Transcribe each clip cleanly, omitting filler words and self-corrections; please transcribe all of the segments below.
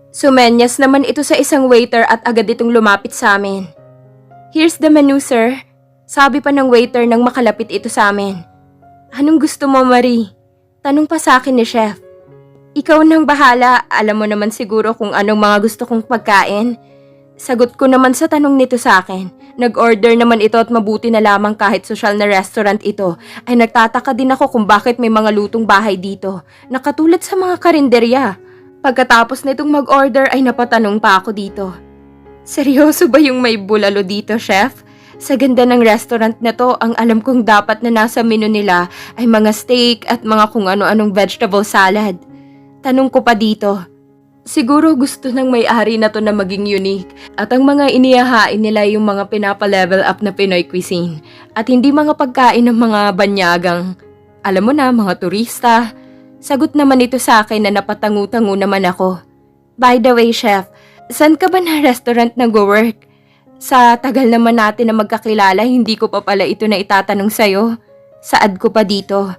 Sumenyas naman ito sa isang waiter at agad itong lumapit sa amin. "Here's the menu, sir." Sabi pa ng waiter nang makalapit ito sa amin. "Anong gusto mo, Marie?" Tanong pa sa akin ni chef. "Ikaw nang bahala, alam mo naman siguro kung anong mga gusto kong pagkain." Sagot ko naman sa tanong nito sa akin. Nag-order naman ito at mabuti na lamang kahit sosyal na restaurant ito, ay nagtataka din ako kung bakit may mga lutong bahay dito, nakatulad sa mga karinderya. Pagkatapos nitong mag-order ay napatanong pa ako dito. "Seryoso ba yung may bulalo dito, chef? Sa ganda ng restaurant na to, ang alam kong dapat na nasa menu nila ay mga steak at mga kung ano-anong vegetable salad." Tanong ko pa dito. Siguro gusto ng may-ari na to na maging unique at ang mga inihahain nila yung mga pinapa-level up na Pinoy cuisine at hindi mga pagkain ng mga banyagang, alam mo na, mga turista. Sagot naman ito sa akin na napatangu-tangu naman ako. "By the way, chef, saan ka ba na restaurant nag-work? Sa tagal naman natin na magkakilala, hindi ko pa pala ito na itatanong sa'yo." Saad ko pa dito.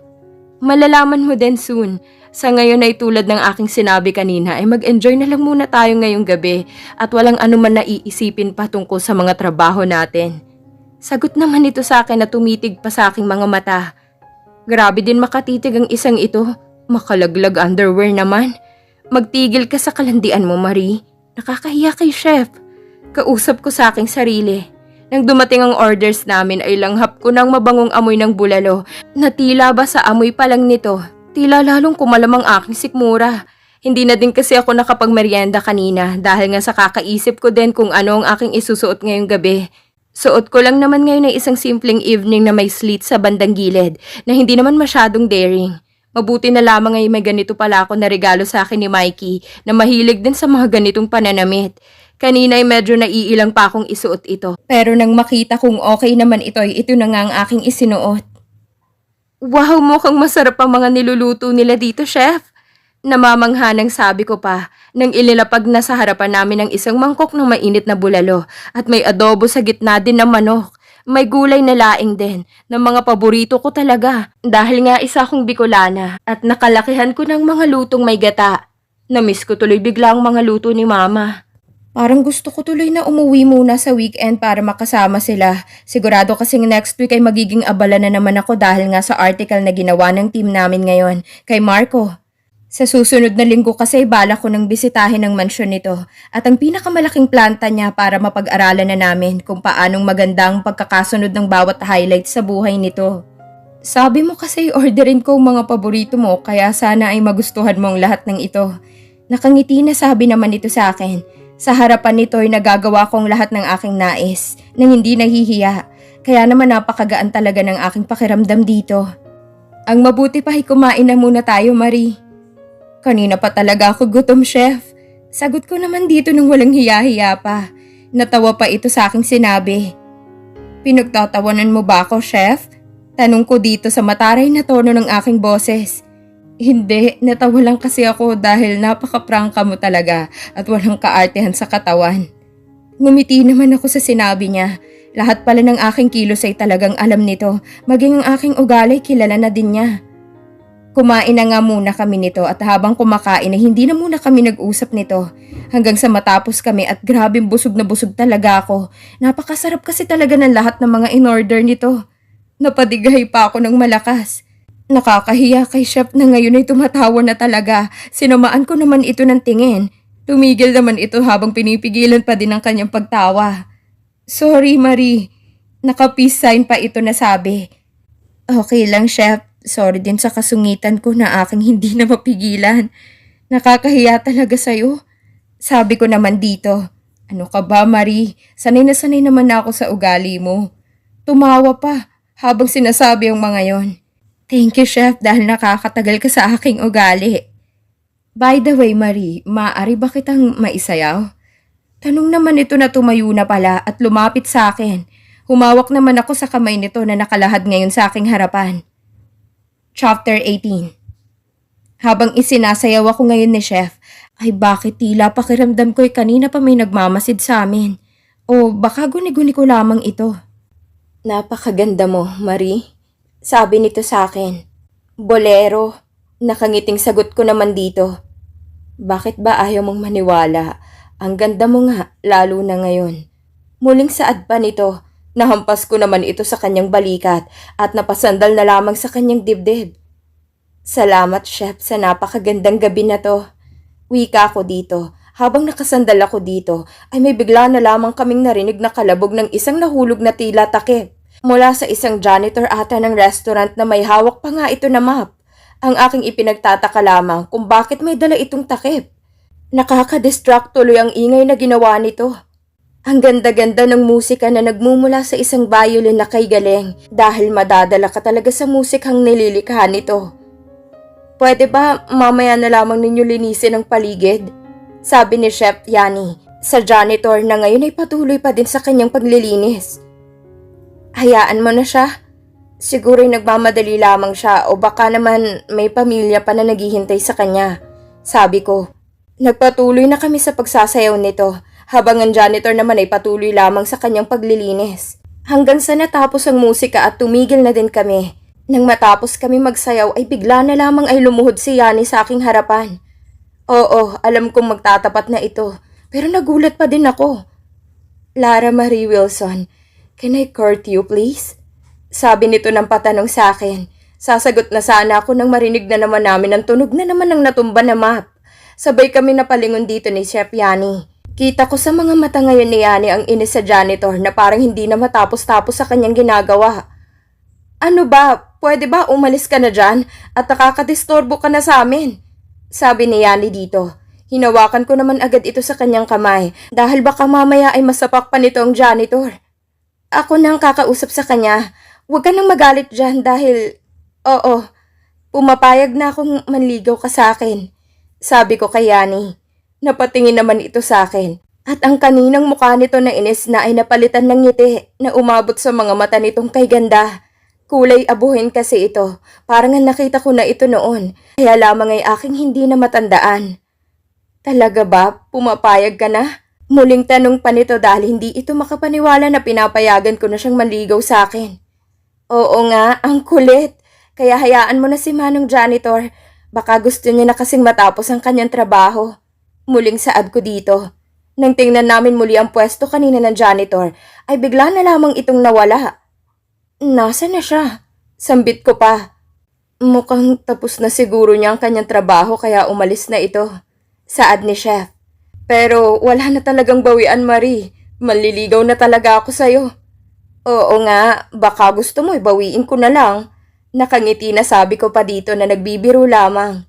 "Malalaman mo din soon. Sa ngayon ay tulad ng aking sinabi kanina ay mag-enjoy na lang muna tayo ngayong gabi at walang anuman na iisipin pa tungkol sa mga trabaho natin." Sagot naman ito sa akin na tumitig pa sa aking mga mata. Grabe din makatitig ang isang ito. Makalaglag underwear naman. "Magtigil ka sa kalandian mo, Marie. Nakakahiya kay chef." Kausap ko sa aking sarili. Nang dumating ang orders namin ay langhap ko ng mabangong amoy ng bulalo na tila ba sa amoy pa lang nito, tila lalong kumalamang aking sikmura. Hindi na din kasi ako nakapagmeryenda kanina dahil nga sa kakaisip ko din kung ano ang aking isusuot ngayong gabi. Suot ko lang naman ngayon ay isang simpleng evening na may slit sa bandang gilid na hindi naman masyadong daring. Mabuti na lamang ay may ganito pala ako na regalo sa akin ni Mikey na mahilig din sa mga ganitong pananamit. Kanina ay medyo naiilang pa akong isuot ito. Pero nang makita kong okay naman ito ay ito na nga ang aking isinuot. "Wow, mukhang masarap ang mga niluluto nila dito, chef." Namamangha sabi ko pa nang ilinapag na sa harapan namin ang isang mangkok ng mainit na bulalo at may adobo sa gitna din ng manok. May gulay na laing din na mga paborito ko talaga dahil nga isa akong Bicolana at nakalakihan ko ng mga lutong may gata. Namiss ko tuloy bigla ang mga luto ni mama. Parang gusto ko tuloy na umuwi muna sa weekend para makasama sila. Sigurado kasing next week ay magiging abala na naman ako dahil nga sa article na ginawa ng team namin ngayon kay Marco. Sa susunod na linggo kasi bala ko nang bisitahin ang mansyon nito at ang pinakamalaking planta niya para mapag-aralan na namin kung paanong maganda ang pagkakasunod ng bawat highlight sa buhay nito. Sabi mo kasi orderin ko ang mga paborito mo kaya sana ay magustuhan mo ang lahat ng ito. Nakangiti na sabi naman ito sa akin. Sa harapan nito ay nagagawa kong lahat ng aking nais nang hindi nahihiya. Kaya naman napakagaan talaga ng aking pakiramdam dito. Ang mabuti pa ay kumain na muna tayo, Marie. Kanina pa talaga ako gutom, chef. Sagot ko naman dito nang walang hiya-hiya pa. Natawa pa ito sa aking sinabi. "Pinagtatawanan mo ba ako, chef?" Tanong ko dito sa mataray na tono ng aking boses. "Hindi, natawa lang kasi ako dahil napaka-prangka mo talaga at walang kaartehan sa katawan." Ngumiti naman ako sa sinabi niya. Lahat pala ng aking kilos ay talagang alam nito, maging ang aking ugali kilala na din niya. Kumain na nga muna kami nito at habang kumakain ay hindi na muna kami nag-usap nito. Hanggang sa matapos kami at grabing busog na busog talaga ako. Napakasarap kasi talaga ng lahat ng mga in-order nito. Napadigay pa ako ng malakas. Nakakahiya kay chef na ngayon ay tumatawa na talaga. Sinamaan ko naman ito ng tingin. Tumigil naman ito habang pinipigilan pa din ang kanyang pagtawa. "Sorry, Marie." Naka-peace sign pa ito na sabi. "Okay lang, chef. Sorry din sa kasungitan ko na aking hindi na mapigilan. Nakakahiya talaga sa'yo." Sabi ko naman dito. "Ano ka ba, Marie? Sanay na sanay naman ako sa ugali mo." Tumawa pa habang sinasabi ang mga yon. "Thank you, chef, dahil nakakatagal ka sa aking ugali." "By the way, Marie, maaari ba kitang maisayaw?" Tanong naman ito na tumayo na pala at lumapit sa akin. Humawak naman ako sa kamay nito na nakalahad ngayon sa aking harapan. Chapter 18. Habang isinasayaw ako ngayon ni chef, ay bakit tila pakiramdam ko'y kanina pa may nagmamasid sa amin. O baka guni-guni ko lamang ito. "Napakaganda mo, Marie." Sabi nito sa akin. "Bolero." Nakangiting sagot ko naman dito. Bakit ba ayaw mong maniwala? Ang ganda mo nga, lalo na ngayon. Muling saad pa nito, nahampas ko naman ito sa kanyang balikat at napasandal na lamang sa kanyang dibdib. Salamat, Chef, sa napakagandang gabi na to. Wika ko dito. Habang nakasandal ako dito, ay may bigla na lamang kaming narinig na kalabog ng isang nahulog na tila takip. Mula sa isang janitor ata ng restaurant na may hawak pa nga ito na map. Ang aking ipinagtataka lamang kung bakit may dala itong takip. Nakaka-distract tuloy ang ingay na ginawa nito. Ang ganda-ganda ng musika na nagmumula sa isang violin na kay galing dahil madadala ka talaga sa musikang nililikha nito. Pwede ba mamaya na lamang ninyo linisin ang paligid? Sabi ni Chef Yani sa janitor na ngayon ay patuloy pa din sa kanyang paglilinis. Hayaan mo na siya. Siguro'y nagmamadali lamang siya o baka naman may pamilya pa na naghihintay sa kanya. Sabi ko, nagpatuloy na kami sa pagsasayaw nito habang ang janitor naman ay patuloy lamang sa kanyang paglilinis. Hanggang sa natapos ang musika at tumigil na din kami. Nang matapos kami magsayaw ay bigla na lamang ay lumuhod si Yani sa aking harapan. Oo, alam kong magtatapat na ito pero nagulat pa din ako. Lara Marie Wilson, can I court you please? Sabi nito ng patanong sa akin. Sasagot na sana ako nang marinig na naman namin ang tunog na naman ng natumba na map. Sabay kami napalingon dito ni Chef Yani. Kita ko sa mga mata ngayon ni Yani ang inis sa janitor na parang hindi na matapos-tapos sa kanyang ginagawa. Ano ba? Pwede ba umalis ka na dyan at nakakadistorbo ka na sa amin? Sabi ni Yani dito. Hinawakan ko naman agad ito sa kanyang kamay dahil baka mamaya ay masapak pa nito ang janitor. Ako nang kakausap sa kanya. Huwag ka nang magalit dyan dahil, oo, pumapayag na akong manligaw ka sa akin. Sabi ko kay Yani. Napatingin naman ito sa akin. At ang kaninang mukha nito na inis na ay napalitan ng ngiti na umabot sa mga mata nitong kay ganda. Kulay abuhin kasi ito. Parang nakita ko na ito noon. Kaya lamang ay aking hindi na matandaan. Talaga ba? Pumapayag ka na? Muling tanong pa nito dahil hindi ito makapaniwala na pinapayagan ko na siyang manligaw sa akin. Oo nga, ang kulit. Kaya hayaan mo na si Manong Janitor. Baka gusto niya na kasing matapos ang kanyang trabaho. Muling saad ko dito. Nang tingnan namin muli ang pwesto kanina ng janitor, ay bigla na lamang itong nawala. Nasaan na siya? Sambit ko pa. Mukhang tapos na siguro niya ang kanyang trabaho kaya umalis na ito. Saad ni Chef. Pero wala na talagang bawian, Marie. Manliligaw na talaga ako sa'yo. Oo nga, baka gusto mo ibawiin ko na lang. Nakangiti na sabi ko pa dito na nagbibiro lamang.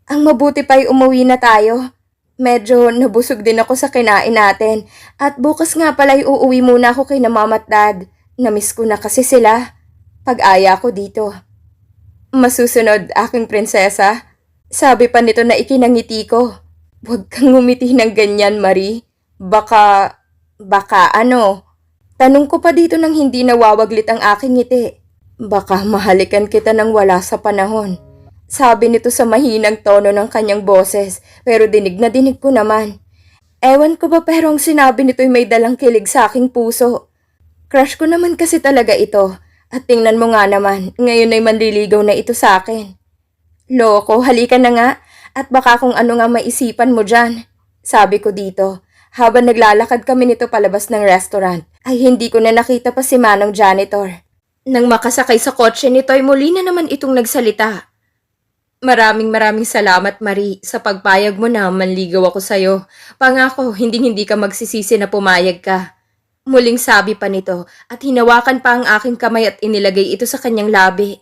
Ang mabuti pa'y umuwi na tayo. Medyo nabusog din ako sa kinain natin. At bukas nga pala'y uuwi muna ako kay na mama at dad. Namiss ko na kasi sila. Pag-aya ko dito. Masusunod, aking prinsesa. Sabi pa nito na ikinangiti ko. Huwag kang ngumiti ng ganyan, Marie. Baka ano? Tanong ko pa dito nang hindi nawawaglit ang aking ngiti. Baka mahalikan kita nang wala sa panahon. Sabi nito sa mahinang tono ng kanyang boses, pero dinig na dinig ko naman. Ewan ko ba pero ang sinabi nito'y may dalang kilig sa aking puso. Crush ko naman kasi talaga ito. At tingnan mo nga naman, ngayon ay manliligaw na ito sa akin. Loko, halika na nga. At baka kung ano nga maisipan mo dyan. Sabi ko dito. Habang naglalakad kami nito palabas ng restaurant, ay hindi ko na nakita pa si Manong Janitor. Nang makasakay sa kotse nito ay muli na naman itong nagsalita. Maraming salamat, Marie, sa pagpayag mo na manligaw ako sa'yo. Pangako, hindi ka magsisisi na pumayag ka. Muling sabi pa nito at hinawakan pa ang aking kamay at inilagay ito sa kanyang labi.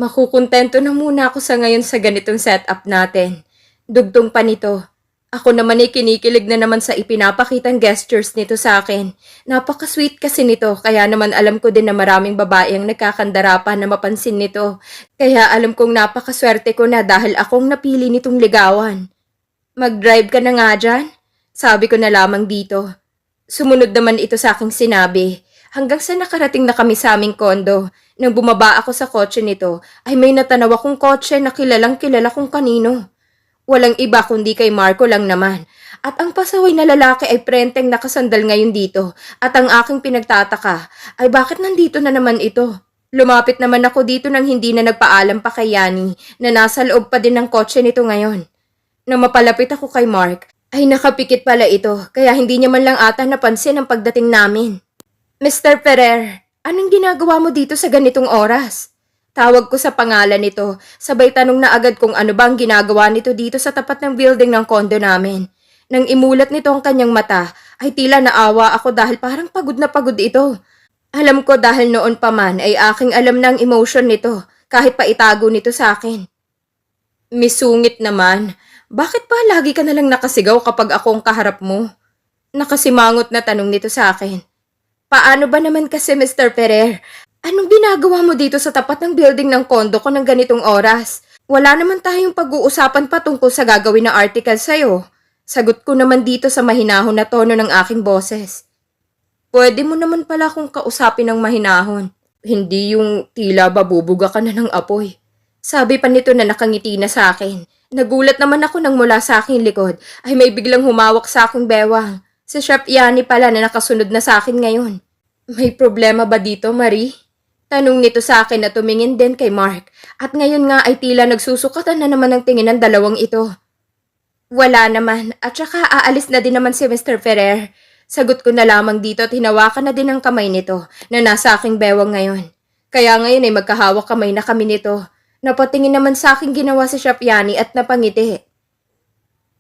Makukuntento na muna ako sa ngayon sa ganitong setup natin. Dugtong pa nito. Ako naman ay kinikilig na naman sa ipinapakitang gestures nito sa akin. Napaka-sweet kasi nito kaya naman alam ko din na maraming babae ang nagkakandara pa na mapansin nito. Kaya alam kong napakaswerte ko na dahil akong napili nitong ligawan. Mag-drive ka na nga dyan? Sabi ko na lamang dito. Sumunod naman ito sa aking sinabi. Hanggang sa nakarating na kami sa aming kondo. Nang bumaba ako sa kotse nito ay may natanaw akong kotse na kilalang kilala kung kanino. Walang iba kundi kay Marco lang naman. At ang pasaway na lalaki ay prenteng nakasandal ngayon dito. At ang aking pinagtataka ay bakit nandito na naman ito? Lumapit naman ako dito nang hindi na nagpaalam pa kay Yani na nasa loob pa din ng kotse nito ngayon. Na mapalapit ako kay Mark, ay nakapikit pala ito, kaya hindi niya man lang ata napansin ang pagdating namin. Mr. Ferrer, anong ginagawa mo dito sa ganitong oras? Tawag ko sa pangalan nito, sabay tanong na agad kung ano bang ginagawa nito dito sa tapat ng building ng kondo namin. Nang imulat nito ang kanyang mata, ay tila naawa ako dahil parang pagod na pagod ito. Alam ko dahil noon pa man ay aking alam ng emotion nito, kahit pa itago nito sa akin. Misungit naman, bakit pa lagi ka nalang nakasigaw kapag akong kaharap mo? Nakasimangot na tanong nito sa akin. Paano ba naman kasi Mr. Ferrer? Anong ginagawa mo dito sa tapat ng building ng kondo ko ng ganitong oras? Wala naman tayong pag-uusapan pa tungkol sa gagawin na article sa'yo. Sagot ko naman dito sa mahinahon na tono ng aking boses. Pwede mo naman pala akong kausapin ng mahinahon. Hindi yung tila babubuga ka na ng apoy. Sabi pa nito na nakangiti na sa akin. Nagulat naman ako nang mula sa aking likod ay may biglang humawak sa aking bewang. Si Chef Yani pala na nakasunod na sa akin ngayon. May problema ba dito, Marie? Tanong nito sa akin na tumingin din kay Mark. At ngayon nga ay tila nagsusukatan na naman ang tingin ng dalawang ito. Wala naman, at saka aalis na din naman si Mr. Ferrer. Sagot ko na lamang dito at hinawakan na din ang kamay nito na nasa aking bewang ngayon. Kaya ngayon ay magkahawak kamay na kami nito. Napatingin naman sa aking ginawa si Chef Yani at napangiti.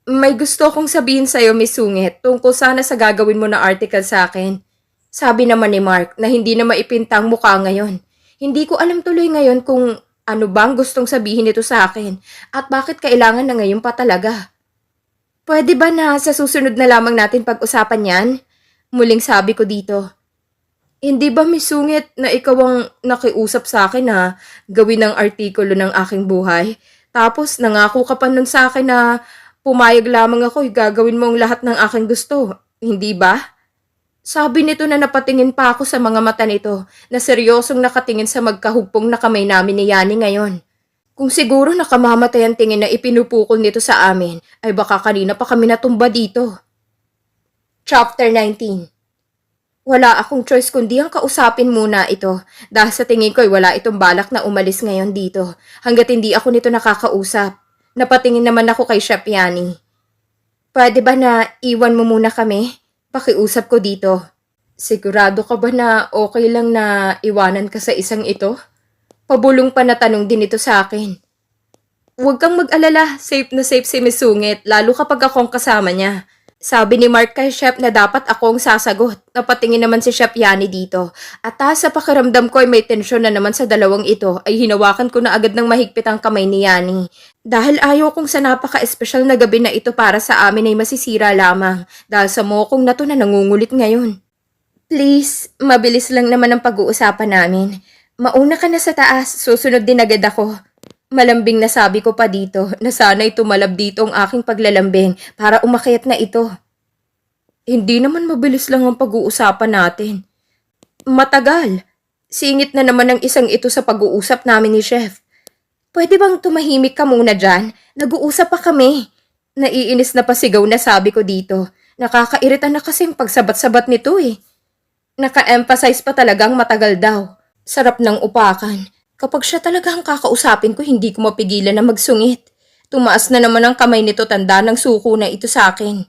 May gusto akong sabihin sa'yo, Miss Sungit, tungkol sana sa gagawin mo na article sa akin. Sabi naman ni Mark na hindi na maipintang mukha ngayon. Hindi ko alam tuloy ngayon kung ano bang gustong sabihin nito sa akin at bakit kailangan na ngayon pa talaga. Pwede ba na sa susunod na lamang natin pag-usapan yan? Muling sabi ko dito. Hindi ba misungit na ikaw ang nakiusap sa akin na gawin ang artikulo ng aking buhay? Tapos nangako ka pa nun sa akin na pumayag lamang ako gagawin mo ang lahat ng aking gusto. Hindi ba? Sabi nito na napatingin pa ako sa mga mata nito na seryosong nakatingin sa magkahugpong na kamay namin ni Yani ngayon. Kung siguro nakamamatay ang tingin na ipinupukol nito sa amin, ay baka kanina pa kami natumba dito. Chapter 19. Wala akong choice kundi ang kausapin muna ito dahil sa tingin ko ay wala itong balak na umalis ngayon dito hanggat hindi ako nito nakakausap. Napatingin naman ako kay Chef Yani. Pwede ba na iwan mo muna kami? Pakiusap ko dito. Sigurado ka ba na okay lang na iwanan ka sa isang ito? Pabulong pa na tanong din ito sa akin. Huwag kang mag-alala, safe na safe si Miss Sungit, lalo kapag akong kasama niya. Sabi ni Mark kay Chef na dapat akong sasagot. Napatingin naman si Chef Yani dito. At sa pakiramdam ko ay may tensyon na naman sa dalawang ito ay hinawakan ko na agad ng mahigpit ang kamay ni Yani. Dahil ayaw kong sa napaka-espesyal na gabi na ito para sa amin ay masisira lamang dahil sa mokong na to na nangungulit ngayon. Please, mabilis lang naman ang pag-uusapan namin. Mauna ka na sa taas, susunod din agad ako. Malambing na sabi ko pa dito na sana'y tumalab dito ang aking paglalambing para umakyat na ito. Hindi naman mabilis lang ang pag-uusapan natin. Matagal. Singit na naman ang isang ito sa pag-uusap namin ni Chef. Pwede bang tumahimik ka muna dyan? Nag-uusap pa kami. Naiinis na pasigaw na sabi ko dito. Nakakairita na kasing pagsabat-sabat nito eh. Naka-emphasize pa talagang matagal daw. Sarap ng upakan. Kapag siya talaga ang kakausapin ko, hindi ko mapigilan na magsungit. Tumaas na naman ang kamay nito, tanda ng suko na ito sa akin.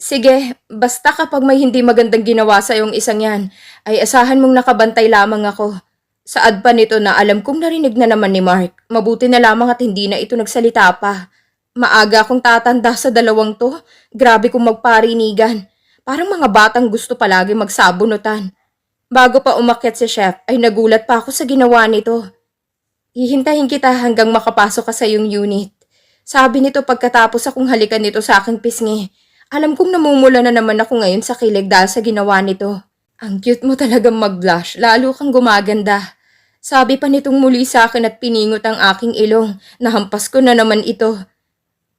Sige, basta kapag may hindi magandang ginawa sa iyong isang yan, ay asahan mong nakabantay lamang ako. Saad pa nito na alam kong narinig na naman ni Mark. Mabuti na lamang at hindi na ito nagsalita pa. Maaga akong tatanda sa dalawang to. Grabe kong magparinigan. Parang mga batang gusto palagi magsabunutan. Bago pa umakyat si Chef, ay nagulat pa ako sa ginawa nito. Hihintahin kita hanggang makapasok ka sa iyong unit. Sabi nito pagkatapos akong halikan nito sa aking pisngi. Alam kong namumula na naman ako ngayon sa kilig dahil sa ginawa nito. Ang cute mo talagang mag-blush, lalo kang gumaganda. Sabi pa nitong muli sa akin at piningot ang aking ilong. Nahampas ko na naman ito.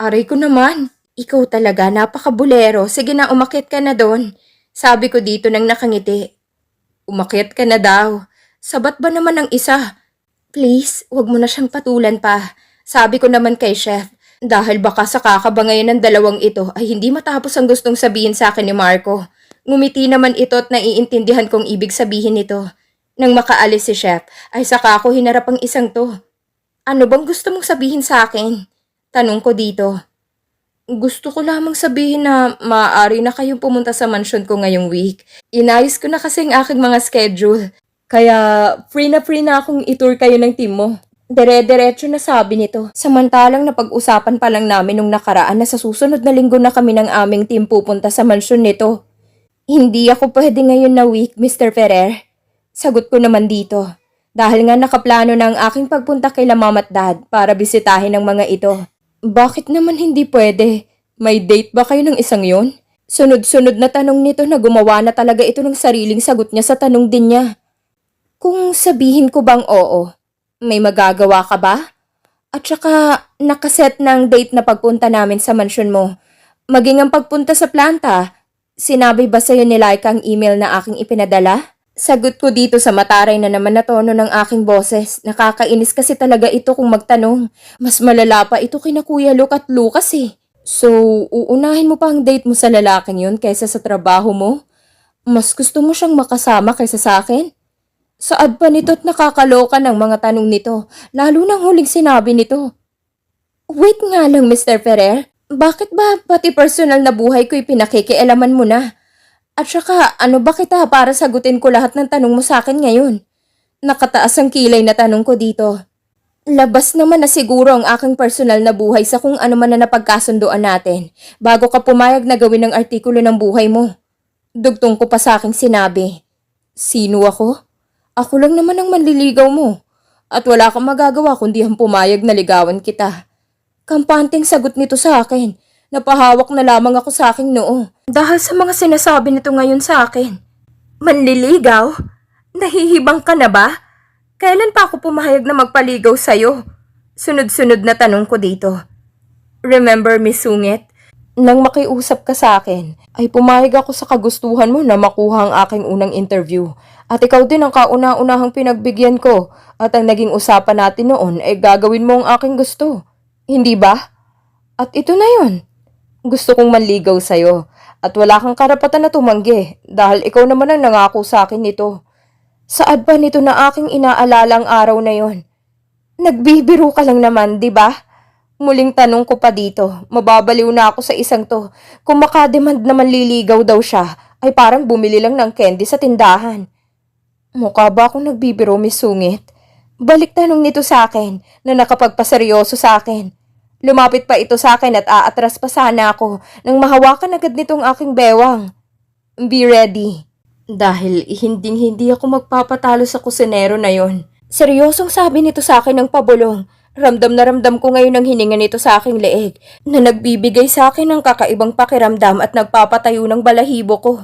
Aray ko naman, ikaw talaga napakabulero. Sige na, umakyat ka na doon. Sabi ko dito nang nakangiti. Umakyat ka na daw. Sabat ba naman ang isa? Please, wag mo na siyang patulan pa. Sabi ko naman kay Chef. Dahil baka sa kakabangayan ng dalawang ito ay hindi matapos ang gustong sabihin sa akin ni Marco. Ngumiti naman ito at naiintindihan kong ibig sabihin nito. Nang makaalis si Chef, ay saka ako hinarap ang isang to. Ano bang gusto mong sabihin sa akin? Tanong ko dito. Gusto ko lamang sabihin na maaari na kayong pumunta sa mansyon ko ngayong week. Inayos ko na kasi ang aking mga schedule. Kaya free na akong itour kayo ng team mo. Dire-diretso na sabi nito. Samantalang napag-usapan pa lang namin nung nakaraan na sa susunod na linggo na kami ng aming team pupunta sa mansyon nito. Hindi ako pwede ngayon na week, Mr. Ferrer. Sagot ko naman dito. Dahil nga nakaplano na ang aking pagpunta kay Mama at Dad para bisitahin ang mga ito. Bakit naman hindi pwede? May date ba kayo ng isang yon? Sunod-sunod na tanong nito na gumawa na talaga ito ng sariling sagot niya sa tanong din niya. Kung sabihin ko bang oo, may magagawa ka ba? At saka nakaset ng date na pagpunta namin sa mansyon mo. Maging ang pagpunta sa planta, sinabi ba sa'yo ni Laika ang email na aking ipinadala? Sagot ko dito sa mataray na naman na tono ng aking boses. Nakakainis kasi talaga ito kung magtanong. Mas malala pa ito kina Kuya Luke at Lucas eh. So, uunahin mo pa ang date mo sa lalaking yun kaysa sa trabaho mo? Mas gusto mo siyang makasama kaysa sa akin? Saad pa nito at nakakaloka ng mga tanong nito, lalo nang huling sinabi nito. Wait nga lang, Mr. Ferrer. Bakit ba pati personal na buhay ko'y pinakikialaman mo na? At saka, ano ba kita para sagutin ko lahat ng tanong mo sa akin ngayon? Nakataas ang kilay na tanong ko dito. Labas naman na siguro ang aking personal na buhay sa kung ano man na napagkasundoan natin bago ka pumayag na gawin ang artikulo ng buhay mo. Dugtong ko pa sa aking sinabi. Sino ako? Ako lang naman ang manliligaw mo. At wala kang magagawa kundi ang pumayag na ligawan kita. Kampanteng sagot nito sa akin. Napahawak na lamang ako sa aking noo. Dahil sa mga sinasabi nito ngayon sa akin. Manliligaw? Nahihibang ka na ba? Kailan pa ako pumahayag na magpaligaw sa'yo? Sunod-sunod na tanong ko dito. Remember, Miss Sungit? Nang makiusap ka sa akin, ay pumayag ako sa kagustuhan mo na makuha ang aking unang interview. At ikaw din ang kauna-unahang pinagbigyan ko. At ang naging usapan natin noon ay gagawin mo ang aking gusto. Hindi ba? At ito na yun. Gusto kong manligaw sa'yo at wala kang karapatan na tumanggi dahil ikaw naman ang nangako sa akin nito. Saad pa nito na aking inaalala ang araw na yon? Nagbibiro ka lang naman, di ba? Muling tanong ko pa dito, mababaliw na ako sa isang to. Kung makademand na manliligaw daw siya, ay parang bumili lang ng candy sa tindahan. Mukha ba akong nagbibiro, Miss Sungit? Balik tanong nito sa akin na nakapagpaseryoso sa akin. Lumapit pa ito sa akin at aatras pa sana ako nang mahawakan agad nitong aking bewang. Be ready. Dahil hindi ako magpapatalo sa kusinero na yon. Seryosong sabi nito sa akin ng pabulong. Ramdam na ramdam ko ngayon ang hininga nito sa aking leeg na nagbibigay sa akin ng kakaibang pakiramdam at nagpapatayo ng balahibo ko.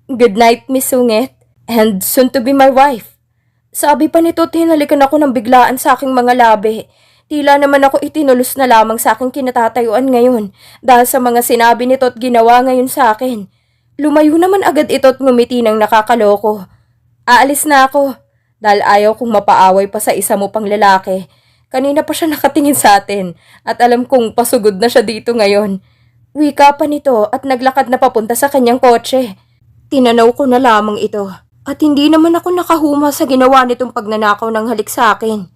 Good night, Miss Sungit, and soon to be my wife. Sabi pa nito at hinalikan ako ng biglaan sa aking mga labi. Tila naman ako itinulos na lamang sa aking kinatatayuan ngayon dahil sa mga sinabi nito at ginawa ngayon sa akin. Lumayo naman agad ito at ngumiti ng nakakaloko. Aalis na ako dahil ayaw kong mapaaway pa sa isa mo pang lalaki. Kanina pa siya nakatingin sa atin at alam kong pasugod na siya dito ngayon. Wika pa nito at naglakad na papunta sa kanyang kotse. Tinanaw ko na lamang ito at hindi naman ako nakahuma sa ginawa nitong pagnanakaw ng halik sa akin.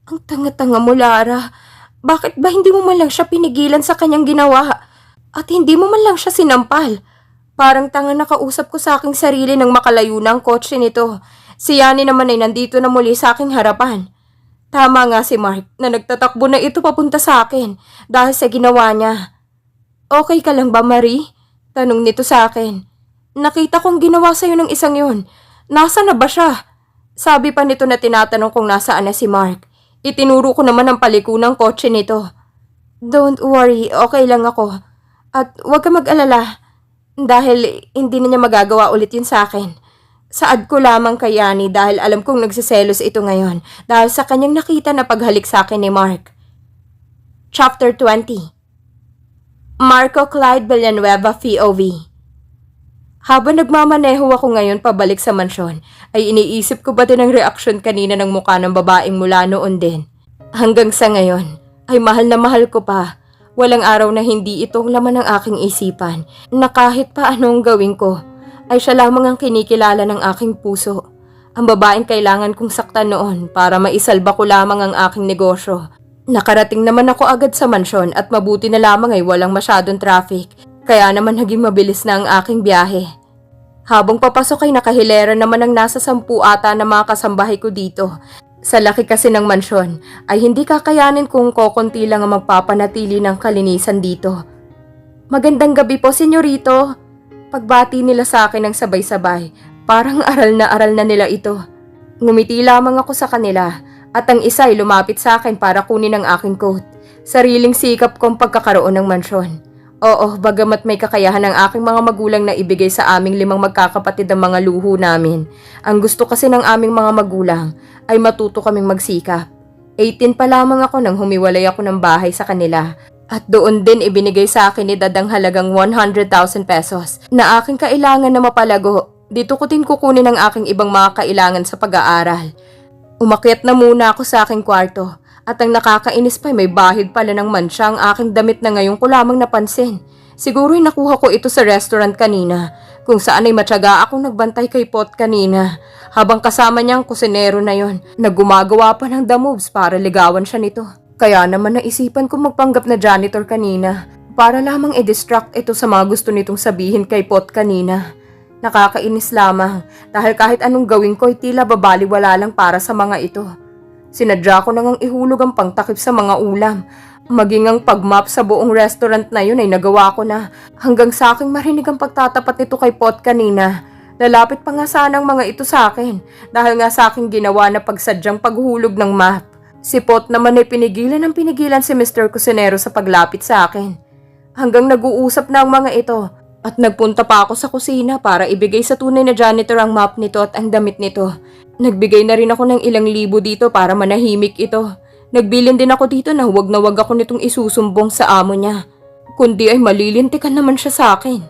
Ang tanga-tanga mo, Lara. Bakit ba hindi mo man lang siya pinigilan sa kanyang ginawa? At hindi mo man lang siya sinampal? Parang tanga nakausap ko sa aking sarili nang makalayo na ang kotse nito. Si Yani naman ay nandito na muli sa aking harapan. Tama nga si Mark na nagtatakbo na ito papunta sa akin dahil sa ginawa niya. Okay ka lang ba, Marie? Tanong nito sa akin. Nakita kong ginawa sa'yo ng isang yun. Nasa na ba siya? Sabi pa nito na tinatanong kung nasaan na si Mark. Itinuro ko naman ang paliko ng kotse nito. Don't worry, okay lang ako. At huwag ka mag-alala. Dahil hindi na niya magagawa ulit yun sa akin. Saad ko lamang kay Yani dahil alam kong nagsiselos ito ngayon dahil sa kanyang nakita na paghalik sa akin ni Mark. Chapter 20. Marco Clyde Villanueva POV. Habang nagmamaneho ako ngayon pabalik sa mansyon, ay iniisip ko ba din ang reaksyon kanina ng mukha ng babaeng mula noon din. Hanggang sa ngayon, ay mahal na mahal ko pa. Walang araw na hindi itong laman ng aking isipan na kahit pa anong gawin ko, ay siya lamang ang kinikilala ng aking puso. Ang babaeng kailangan kong saktan noon para maisalba ko lamang ang aking negosyo. Nakarating naman ako agad sa mansyon at mabuti na lamang ay walang masyadong traffic, kaya naman naging mabilis na ang aking biyahe. Habang papasok ay nakahilera naman ang nasa 10 ata na mga kasambahay ko dito. Sa laki kasi ng mansyon ay hindi kakayanin kung kokonti lang ang magpapanatili ng kalinisan dito. Magandang gabi po, senyorito. Pagbati nila sa akin ng sabay-sabay, parang aral na nila ito. Ngumiti lamang ako sa kanila at ang isa ay lumapit sa akin para kunin ang aking coat. Sariling sikap kong pagkakaroon ng mansyon. Oo, bagamat may kakayahan ng aking mga magulang na ibigay sa aming 5 magkakapatid ang mga luho namin. Ang gusto kasi ng aming mga magulang ay matuto kaming magsikap. 18 pa lamang ako nang humiwalay ako ng bahay sa kanila. At doon din ibinigay sa akin ni Dad ang halagang 100,000 pesos na aking kailangan na mapalago. Dito ko din kukunin ang aking ibang mga kailangan sa pag-aaral. Umakyat na muna ako sa aking kwarto. At ang nakakainis pa, may bahid pala ng mansya ang aking damit na ngayon ko lamang napansin. Siguro'y nakuha ko ito sa restaurant kanina, kung saan ay matyaga akong nagbantay kay Pot kanina. Habang kasama niyang kusinero na yon, naggumagawa pa ng the moves para ligawan siya nito. Kaya naman naisipan kong magpanggap na janitor kanina, para lamang i-distract ito sa mga gusto nitong sabihin kay Pot kanina. Nakakainis lamang, dahil kahit anong gawin ko ay tila babaliwala lang para sa mga ito. Sinadya ko nang ihulog ang pangtakip sa mga ulam. Maging ang pag-map sa buong restaurant na yun ay nagawa ko na. Hanggang sa aking marinig ang pagtatapat nito kay Pot kanina. Lalapit pa nga sana ang mga ito sa akin dahil nga sa aking ginawa na pagsadyang paghulog ng map. Si Pot naman ay pinigilan si Mr. Cusinero sa paglapit sa akin. Hanggang nag-uusap na ang mga ito. At nagpunta pa ako sa kusina para ibigay sa tunay na janitor ang map nito at ang damit nito. Nagbigay na rin ako ng ilang libo dito para manahimik ito. Nagbilin din ako dito na huwag na huwag ako nitong isusumbong sa amo niya. Kundi ay malilintikan naman siya sa akin.